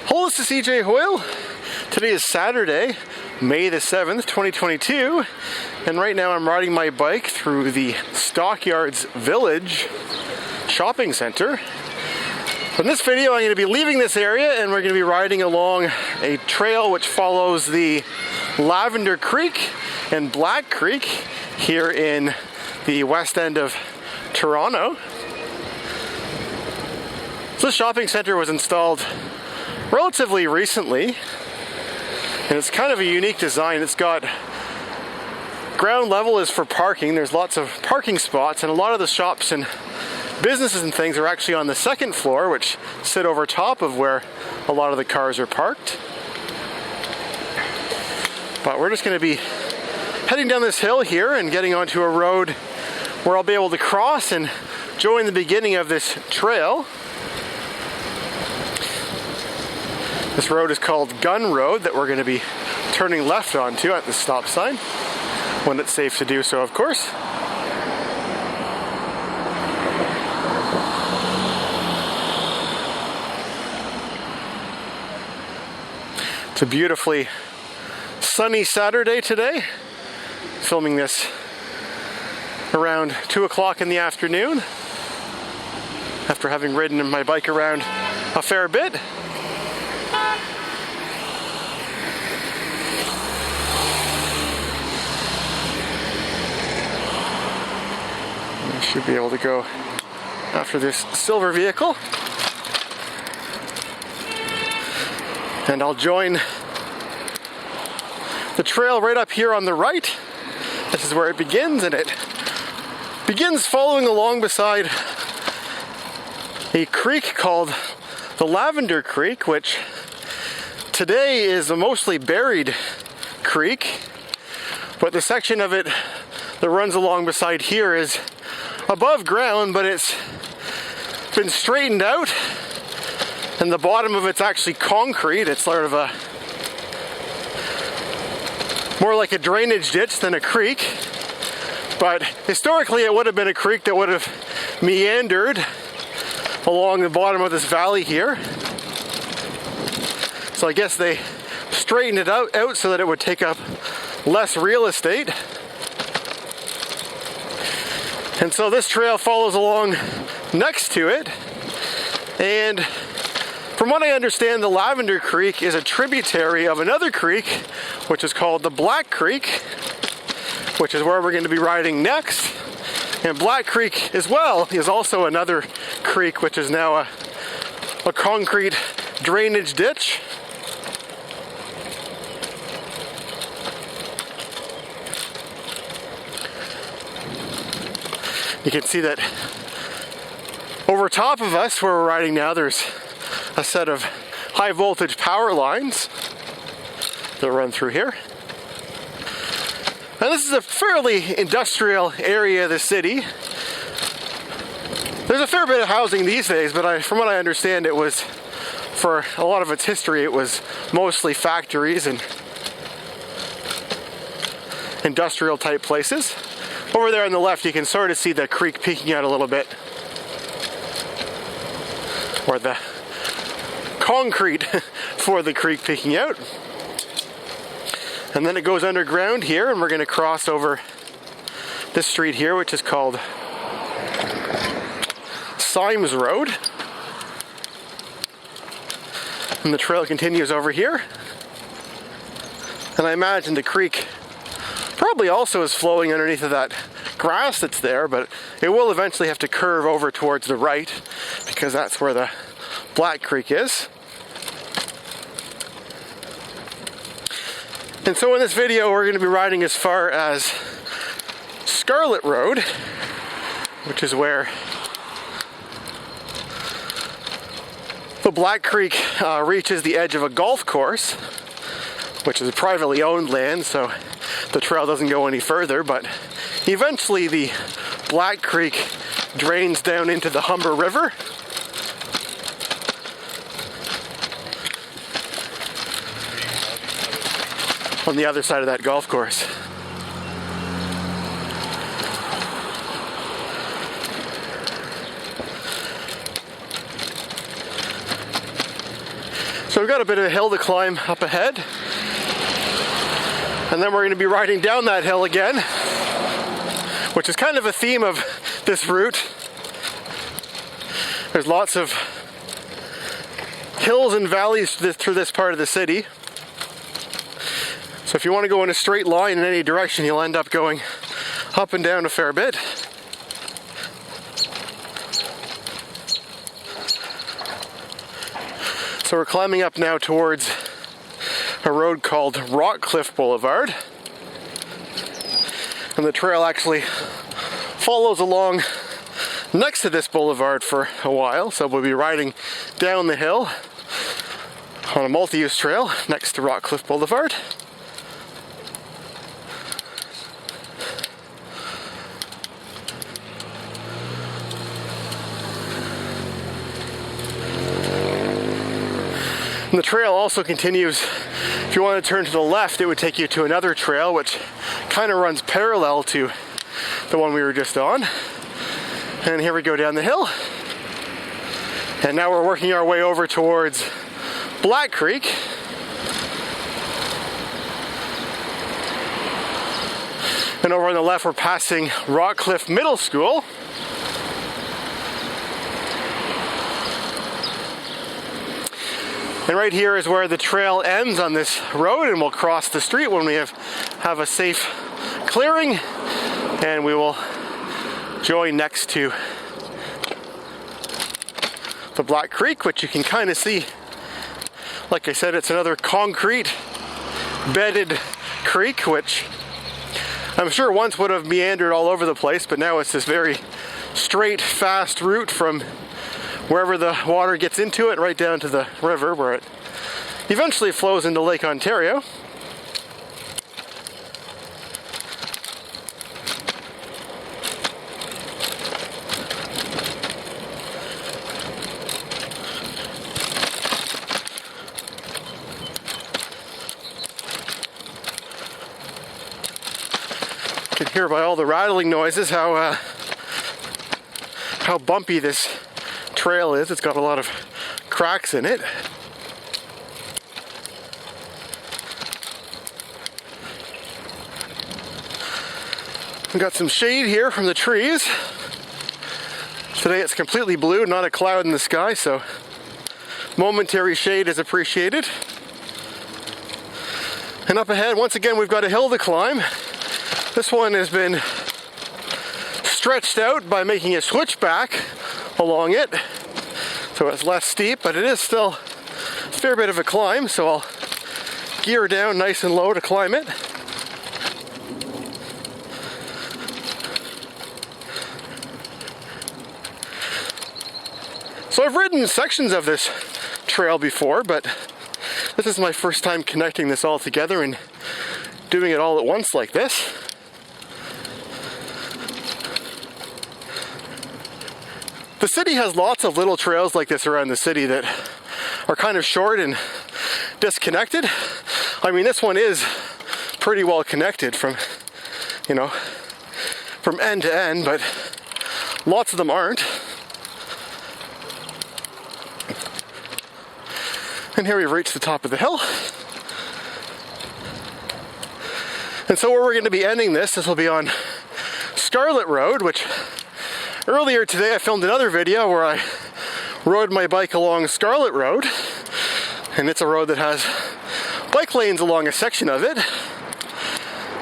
Hello, this is cjhoyle. Today is Saturday, May the 7th, 2022, and right now I'm riding my bike through the Stockyards Village shopping center. In this video I'm going to be leaving this area and we're going to be riding along a trail which follows the Lavender Creek and Black Creek here in the west end of Toronto. So this shopping center was installed relatively recently, and it's kind of a unique design. It's got ground level is for parking. There's lots of parking spots, and a lot of the shops and businesses and things are actually on the second floor, which sit over top of where a lot of the cars are parked. But we're just going to be heading down this hill here and getting onto a road where I'll be able to cross and join the beginning of this trail. This road is called Gun Road that we're going to be turning left onto at the stop sign, when it's safe to do so, of course. It's a beautifully sunny Saturday today. Filming this around 2 o'clock in the afternoon after having ridden my bike around a fair bit. I should be able to go after this silver vehicle. And I'll join the trail right up here on the right. This is where it begins, and it begins following along beside a creek called the Lavender Creek, which today is a mostly buried creek, but the section of it that runs along beside here is above ground, but it's been straightened out, and the bottom of it's actually concrete. It's sort of a more like a drainage ditch than a creek, but historically it would have been a creek that would have meandered along the bottom of this valley here. So I guess they straightened it out so that it would take up less real estate. And so this trail follows along next to it, and from what I understand, the Lavender Creek is a tributary of another creek, which is called the Black Creek, which is where we're going to be riding next. And Black Creek as well is also another creek, which is now a concrete drainage ditch. You can see that over top of us, where we're riding now, there's a set of high voltage power lines that run through here. And this is a fairly industrial area of the city. There's a fair bit of housing these days, but from what I understand, it was, for a lot of its history, it was mostly factories and industrial type places. Over there on the left, you can sort of see the creek peeking out a little bit, or the concrete for the creek peeking out. And then it goes underground here, and we're going to cross over this street here, which is called Symes Road. And the trail continues over here. And I imagine the creek probably also is flowing underneath of that grass that's there, but it will eventually have to curve over towards the right, because that's where the Black Creek is. And so in this video we're going to be riding as far as Scarlett Rd, which is where the Black Creek reaches the edge of a golf course, which is privately owned land, so the trail doesn't go any further, but eventually the Black Creek drains down into the Humber River. On the other side of that golf course. So we've got a bit of a hill to climb up ahead. And then we're going to be riding down that hill again, which is kind of a theme of this route. There's lots of hills and valleys through this part of the city. So if you want to go in a straight line in any direction, you'll end up going up and down a fair bit. So we're climbing up now towards a road called Rockcliffe Blvd. And the trail actually follows along next to this boulevard for a while. So we'll be riding down the hill on a multi-use trail next to Rockcliffe Blvd. And the trail also continues. If you want to turn to the left, it would take you to another trail which kind of runs parallel to the one we were just on. And here we go down the hill. And now we're working our way over towards Black Creek. And over on the left, we're passing Rockcliffe Middle School. And right here is where the trail ends on this road, and we'll cross the street when we have a safe clearing, and we will join next to the Black Creek, which you can kind of see. Like I said, it's another concrete bedded creek, which I'm sure once would have meandered all over the place, but now it's this very straight, fast route from wherever the water gets into it right down to the river, where it eventually flows into Lake Ontario. You can hear by all the rattling noises how bumpy this trail is. It's got a lot of cracks in it. We've got some shade here from the trees. Today it's completely blue, not a cloud in the sky, so momentary shade is appreciated. And up ahead, once again, we've got a hill to climb. This one has been stretched out by making a switchback along it, so it's less steep, but it is still a fair bit of a climb, so I'll gear down nice and low to climb it. So I've ridden sections of this trail before, but this is my first time connecting this all together and doing it all at once like this. The city has lots of little trails like this around the city that are kind of short and disconnected. I mean, this one is pretty well connected from end to end, but lots of them aren't. And here we've reached the top of the hill. And so where we're going to be ending this will be on Scarlett Rd, which earlier today I filmed another video where I rode my bike along Scarlett Rd, and it's a road that has bike lanes along a section of it.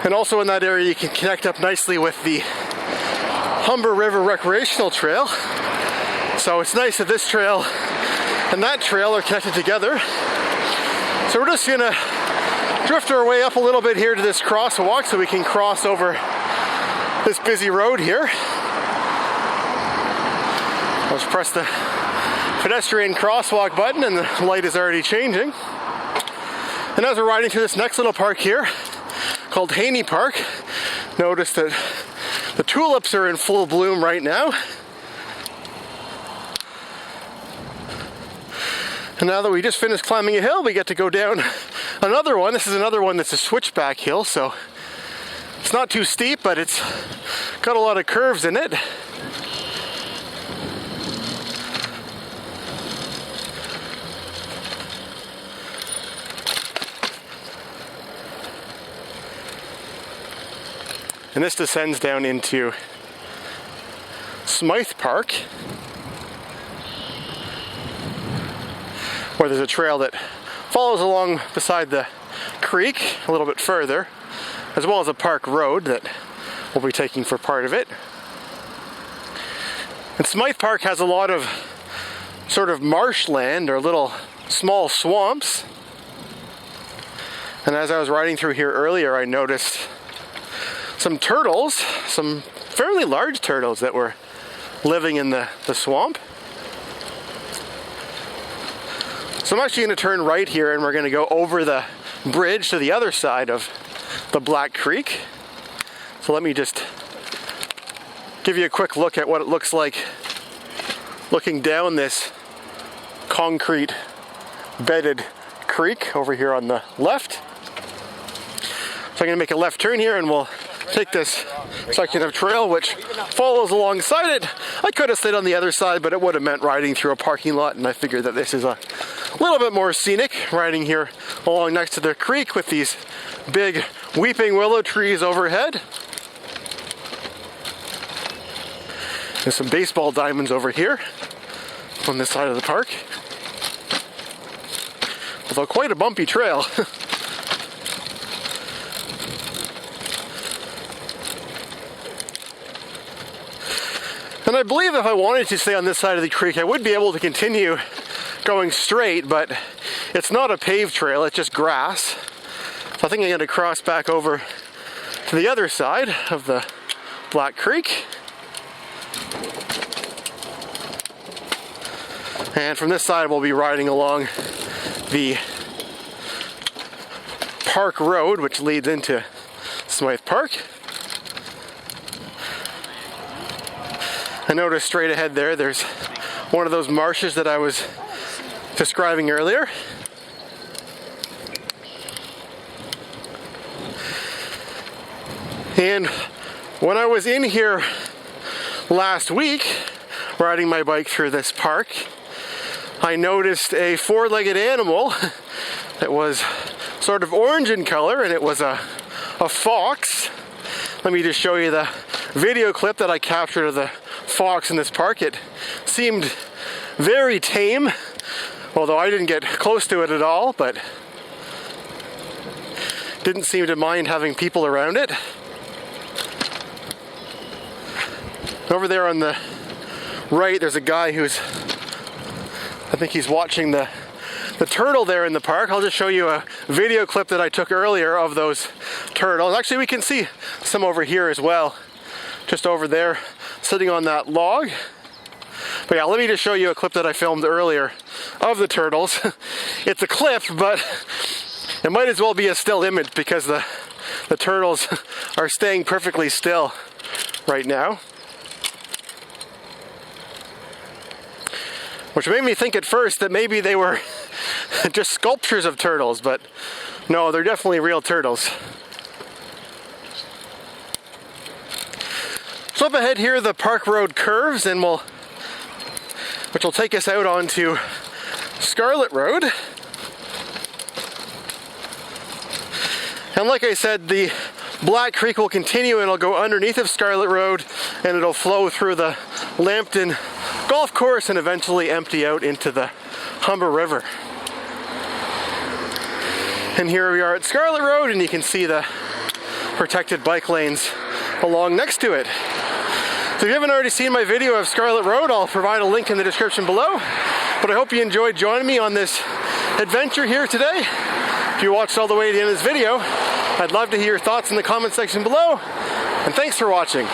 And also in that area you can connect up nicely with the Humber River Recreational Trail. So it's nice that this trail and that trail are connected together. So we're just gonna drift our way up a little bit here to this crosswalk so we can cross over this busy road here. I'll just press the pedestrian crosswalk button and the light is already changing. And as we're riding through this next little park here called Haney Park, notice that the tulips are in full bloom right now. And now that we just finished climbing a hill, we get to go down another one. This is another one that's a switchback hill, so it's not too steep, but it's got a lot of curves in it. And this descends down into Smythe Park, where there's a trail that follows along beside the creek a little bit further, as well as a park road that we'll be taking for part of it. And Smythe Park has a lot of sort of marshland or little small swamps. And as I was riding through here earlier, I noticed some turtles, some fairly large turtles that were living in the swamp. So I'm actually going to turn right here and we're going to go over the bridge to the other side of the Black Creek. So let me just give you a quick look at what it looks like looking down this concrete bedded creek over here on the left. So I'm going to make a left turn here and we'll take this section of trail which follows alongside it. I could have stayed on the other side, but it would have meant riding through a parking lot, and I figured that this is a little bit more scenic, riding here along next to the creek with these big weeping willow trees overhead. There's some baseball diamonds over here on this side of the park. Although quite a bumpy trail. And I believe if I wanted to stay on this side of the creek, I would be able to continue going straight, but it's not a paved trail, it's just grass. So I think I'm going to cross back over to the other side of the Black Creek. And from this side we'll be riding along the Park Road, which leads into Smythe Park. I noticed straight ahead there's one of those marshes that I was describing earlier. And when I was in here last week, riding my bike through this park, I noticed a four-legged animal that was sort of orange in color, and it was a fox. Let me just show you the video clip that I captured of the fox in this park. It seemed very tame, although I didn't get close to it at all, but didn't seem to mind having people around it. Over there on the right, there's a guy who's, I think he's watching the turtle there in the park. I'll just show you a video clip that I took earlier of those turtles. Actually, we can see some over here as well, just over there, sitting on that log. But yeah, let me just show you a clip that I filmed earlier of the turtles. It's a clip, but it might as well be a still image because the turtles are staying perfectly still right now. Which made me think at first that maybe they were just sculptures of turtles, but no, they're definitely real turtles. So up ahead here, the Park Road curves, and which will take us out onto Scarlett Rd. And like I said, the Black Creek will continue and it'll go underneath of Scarlett Rd, and it'll flow through the Lambton golf course and eventually empty out into the Humber River. And here we are at Scarlett Rd, and you can see the protected bike lanes along next to it. So if you haven't already seen my video of Scarlett Rd, I'll provide a link in the description below. But I hope you enjoyed joining me on this adventure here today. If you watched all the way to the end of this video, I'd love to hear your thoughts in the comment section below. And thanks for watching.